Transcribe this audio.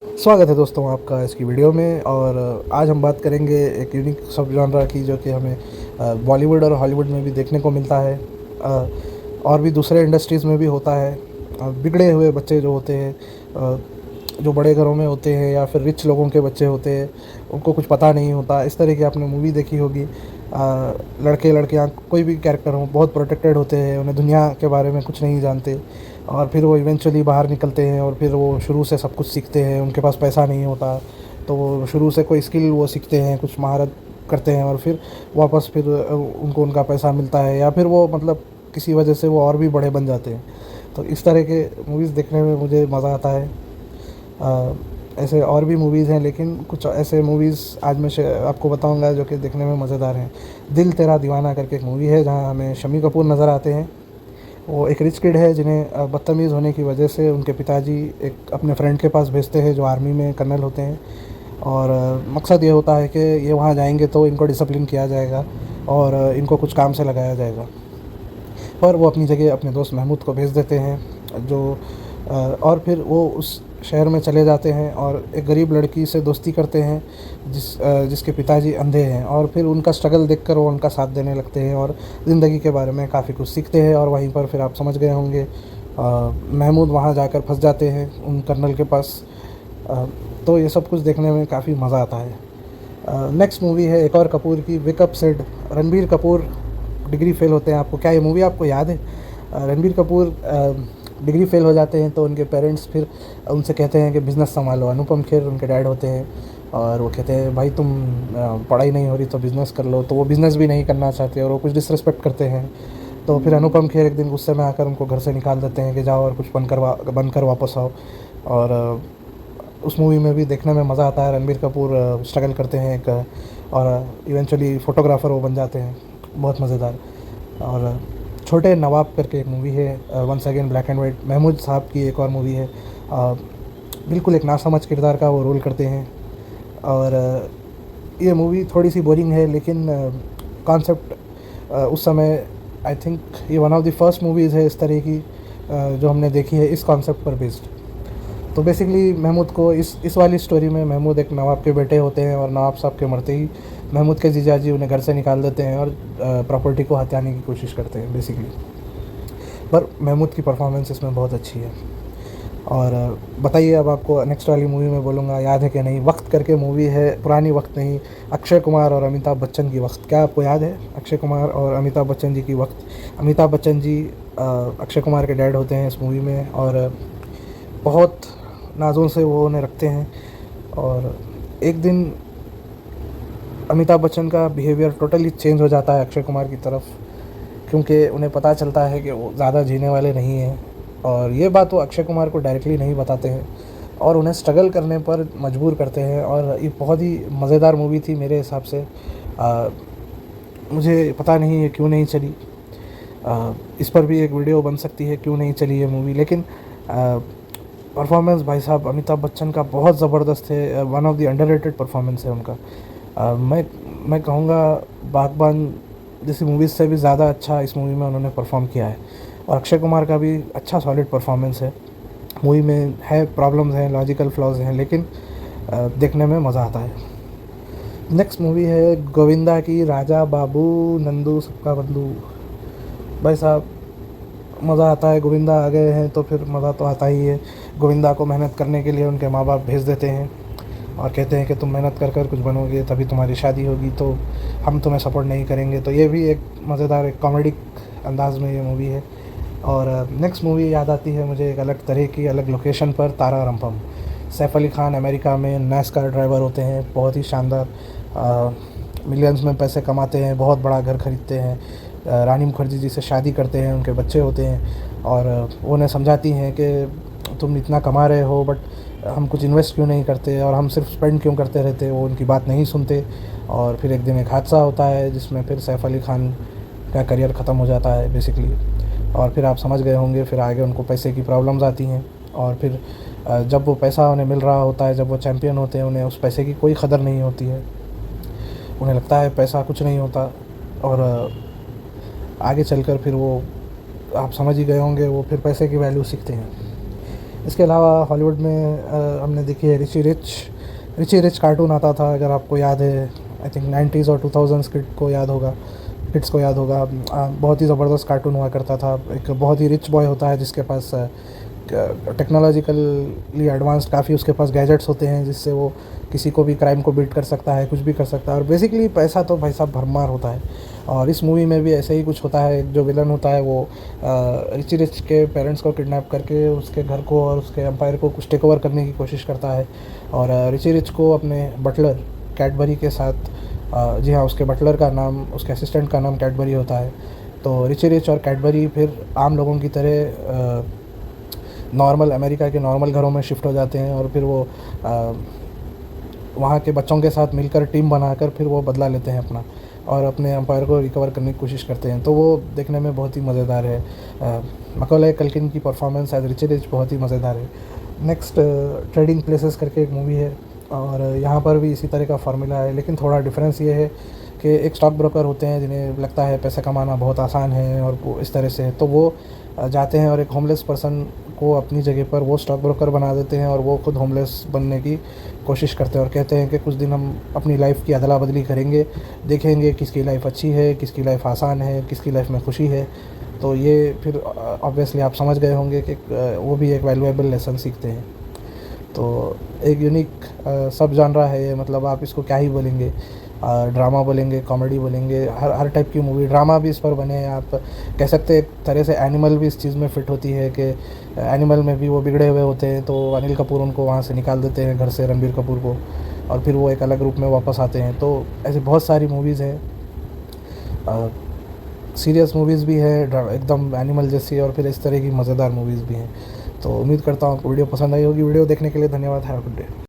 स्वागत है दोस्तों आपका इसकी वीडियो में। और आज हम बात करेंगे एक यूनिक सब जॉनरा की जो कि हमें बॉलीवुड और हॉलीवुड में भी देखने को मिलता है, और भी दूसरे इंडस्ट्रीज़ में भी होता है। बिगड़े हुए बच्चे जो होते हैं, जो बड़े घरों में होते हैं या फिर रिच लोगों के बच्चे होते हैं, उनको कुछ पता नहीं होता। इस तरह की आपने मूवी देखी होगी। लड़के लड़कियां कोई भी कैरेक्टर हो, बहुत प्रोटेक्टेड होते हैं, उन्हें दुनिया के बारे में कुछ नहीं जानते, और फिर वो इवेंचुअली बाहर निकलते हैं और फिर वो शुरू से सब कुछ सीखते हैं। उनके पास पैसा नहीं होता तो वो शुरू से कोई स्किल वो सीखते हैं, कुछ महारत करते हैं, और फिर वापस फिर उनको उनका पैसा मिलता है, या फिर वो मतलब किसी वजह से वो और भी बड़े बन जाते हैं। तो इस तरह के मूवीज़ देखने में मुझे मज़ा आता है। ऐसे और भी मूवीज़ हैं, लेकिन कुछ ऐसे मूवीज़ आज मैं आपको बताऊंगा जो कि देखने में मज़ेदार हैं। दिल तेरा दीवाना करके एक मूवी है जहां हमें शम्मी कपूर नज़र आते हैं। वो एक रिच किड है जिन्हें बदतमीज़ होने की वजह से उनके पिताजी एक अपने फ्रेंड के पास भेजते हैं जो आर्मी में कर्नल होते हैं। और मकसद ये होता है कि ये वहाँ जाएंगे तो इनको डिसिप्लिन किया जाएगा और इनको कुछ काम से लगाया जाएगा। और वो अपनी जगह अपने दोस्त महमूद को भेज देते हैं, जो और फिर वो उस शहर में चले जाते हैं और एक गरीब लड़की से दोस्ती करते हैं जिसके पिताजी अंधे हैं। और फिर उनका स्ट्रगल देखकर वो उनका साथ देने लगते हैं और ज़िंदगी के बारे में काफ़ी कुछ सीखते हैं। और वहीं पर फिर आप समझ गए होंगे, महमूद वहाँ जाकर फंस जाते हैं उन कर्नल के पास। तो ये सब कुछ देखने में काफ़ी मज़ा आता है। नेक्स्ट मूवी है एक और कपूर की, wake up Sid. Ranbir Kapoor degree fail होते हैं। आपको क्या ये मूवी आपको याद है? रणबीर कपूर डिग्री फेल हो जाते हैं तो उनके पेरेंट्स फिर उनसे कहते हैं कि बिज़नेस संभालो। अनुपम खेर उनके डैड होते हैं और वो कहते हैं भाई तुम पढ़ाई नहीं हो रही तो बिज़नेस कर लो। तो वो बिज़नेस भी नहीं करना चाहते और वो कुछ डिसरिस्पेक्ट करते हैं। तो फिर अनुपम खेर एक दिन गुस्से में आकर उनको घर से निकाल देते हैं कि जाओ और कुछ बनकर वापस आओ। और उस मूवी में भी देखने में मज़ा आता है। रणबीर कपूर स्ट्रगल करते हैं एक, और इवेंचुअली फ़ोटोग्राफ़र वो बन जाते हैं। बहुत मज़ेदार। और छोटे नवाब करके एक मूवी है, once again black and white. Mahmood साहब की एक और मूवी है। बिल्कुल एक नासमझ किरदार का वो रोल करते हैं। और ये मूवी थोड़ी सी बोरिंग है, लेकिन कॉन्सेप्ट उस समय आई थिंक ये one of the first movies है इस तरह की जो हमने देखी है इस कॉन्सेप्ट पर बेस्ड। तो बेसिकली महमूद को इस वाली स्टोरी में महमूद एक नवाब के बेटे होते हैं, और नवाब साहब के मरते ही महमूद के जीजाजी उन्हें घर से निकाल देते हैं और प्रॉपर्टी को हथियाने की कोशिश करते हैं बेसिकली। पर महमूद की परफॉर्मेंस इसमें बहुत अच्छी है। और बताइए, अब आपको नेक्स्ट वाली मूवी में बोलूँगा, याद है कि नहीं? वक्त करके मूवी है, पुरानी वक्त नहीं, अक्षय कुमार और अमिताभ बच्चन की वक्त। क्या आपको याद है अक्षय कुमार और अमिताभ बच्चन जी की वक्त? अमिताभ बच्चन जी अक्षय कुमार के डैड होते हैं इस मूवी में, और बहुत नाज़ों से वो उन्हें रखते हैं। और एक दिन अमिताभ बच्चन का बिहेवियर टोटली चेंज हो जाता है अक्षय कुमार की तरफ, क्योंकि उन्हें पता चलता है कि वो ज़्यादा जीने वाले नहीं हैं। और ये बात वो अक्षय कुमार को डायरेक्टली नहीं बताते हैं और उन्हें स्ट्रगल करने पर मजबूर करते हैं। और ये बहुत ही मज़ेदार मूवी थी मेरे हिसाब से। मुझे पता नहीं है क्यों नहीं चली। इस पर भी एक वीडियो बन सकती है क्यों नहीं चली ये मूवी। लेकिन परफॉर्मेंस भाई साहब अमिताभ बच्चन का बहुत ज़बरदस्त है। One of the underrated performance है उनका। मैं कहूँगा बागबान जैसी मूवीज़ से भी ज़्यादा अच्छा इस मूवी में उन्होंने परफॉर्म किया है। और अक्षय कुमार का भी अच्छा सॉलिड परफॉर्मेंस है। मूवी में है प्रॉब्लम्स हैं, लॉजिकल फ्लॉज हैं, लेकिन देखने में मज़ा आता है। नेक्स्ट मूवी है गोविंदा की, राजा बाबू नंदू सबका बंधु। भाई साहब मज़ा आता है। गोविंदा आ गए हैं तो फिर मज़ा तो आता ही है। गोविंदा को मेहनत करने के लिए उनके माँ बाप भेज देते हैं और कहते हैं कि तुम मेहनत कर कर कुछ बनोगे तभी तुम्हारी शादी होगी, तो हम तुम्हें सपोर्ट नहीं करेंगे। तो ये भी एक मज़ेदार एक कॉमेडी अंदाज में ये मूवी है। और नेक्स्ट मूवी याद आती है मुझे एक अलग तरह की, अलग लोकेशन पर, तारा रंपम। सैफ अली ख़ान अमेरिका में नैस्कार ड्राइवर होते हैं, बहुत ही शानदार, मिलियंस में पैसे कमाते हैं, बहुत बड़ा घर खरीदते हैं, रानी मुखर्जी जी से शादी करते हैं, उनके बच्चे होते हैं। और वो उन्हें समझाती हैं कि तुम इतना कमा रहे हो बट हम कुछ इन्वेस्ट क्यों नहीं करते और हम सिर्फ स्पेंड क्यों करते रहते। वो उनकी बात नहीं सुनते। और फिर एक दिन एक हादसा होता है जिसमें फिर सैफ अली ख़ान का करियर ख़त्म हो जाता है बेसिकली। और फिर आप समझ गए होंगे, फिर आगे उनको पैसे की प्रॉब्लम्स आती हैं। और फिर जब वो पैसा उन्हें मिल रहा होता है, जब वो चैम्पियन होते हैं, उन्हें उस पैसे की कोई कदर नहीं होती है। उन्हें लगता है पैसा कुछ नहीं होता। और आगे चलकर फिर वो, आप समझ ही गए होंगे, वो फिर पैसे की वैल्यू सीखते हैं। इसके अलावा हॉलीवुड में हमने देखी है रिची रिच कार्टून आता था, अगर आपको याद है। आई थिंक 90s और 2000s किड्स को याद होगा। बहुत ही ज़बरदस्त कार्टून हुआ करता था। एक बहुत ही रिच बॉय होता है जिसके पास टेक्नोलॉजिकली एडवांस्ड काफ़ी उसके पास गैजेट्स होते हैं, जिससे वो किसी को भी क्राइम को बीट कर सकता है, कुछ भी कर सकता है। और बेसिकली पैसा तो भाई साहब भरमार होता है। और इस मूवी में भी ऐसे ही कुछ होता है। जो विलन होता है वो रिची रिच के पेरेंट्स को किडनैप करके उसके घर को और उसके एम्पायर को कुछ टेक ओवर करने की कोशिश करता है। और रिची रिच को अपने बटलर कैडबरी के साथ, जी हाँ, उसके बटलर का नाम, उसके असिस्टेंट का नाम कैडबरी होता है। तो रिची रिच और कैडबरी फिर आम लोगों की तरह नॉर्मल अमेरिका के नॉर्मल घरों में शिफ्ट हो जाते हैं, और फिर वो वहाँ के बच्चों के साथ मिलकर टीम बनाकर फिर वो बदला लेते हैं अपना, और अपने एम्पायर को रिकवर करने की कोशिश करते हैं। तो वो देखने में बहुत ही मज़ेदार है। मैकॉले कल्किन की परफॉर्मेंस एज रिची रिच बहुत ही मज़ेदार है। नेक्स्ट ट्रेडिंग प्लेसेस करके एक मूवी है, और यहाँ पर भी इसी तरह का फार्मूला है, लेकिन थोड़ा डिफरेंस ये है कि एक स्टॉक ब्रोकर होते हैं जिन्हें लगता है पैसा कमाना बहुत आसान है और वो इस तरह से, तो वो जाते हैं और एक होमलेस पर्सन को अपनी जगह पर वो स्टॉक ब्रोकर बना देते हैं, और वो खुद होमलेस बनने की कोशिश करते हैं और कहते हैं कि कुछ दिन हम अपनी लाइफ की अदला बदली करेंगे, देखेंगे किसकी लाइफ अच्छी है, किसकी लाइफ आसान है, किसकी लाइफ में खुशी है। तो ये फिर ऑब्वियसली आप समझ गए होंगे कि वो भी एक वैल्यूएबल लेसन सीखते हैं। तो एक यूनिक सब जॉनरा है ये, मतलब आप इसको क्या ही बोलेंगे, ड्रामा बोलेंगे, कॉमेडी बोलेंगे, हर टाइप की मूवी। ड्रामा भी इस पर बने हैं, आप कह सकते हैं। एक तरह से एनिमल भी इस चीज़ में फ़िट होती है कि एनिमल में भी वो बिगड़े हुए होते हैं, तो अनिल कपूर उनको वहाँ से निकाल देते हैं घर से, रणबीर कपूर को, और फिर वो एक अलग रूप में वापस आते हैं। तो ऐसी बहुत सारी मूवीज़ हैं, सीरियस मूवीज़ भी है एकदम एनिमल जैसी, और फिर इस तरह की मज़ेदार मूवीज़ भी हैं। तो उम्मीद करता हूँ आपको वीडियो पसंद आई होगी। वीडियो देखने के लिए धन्यवाद। Have a good day.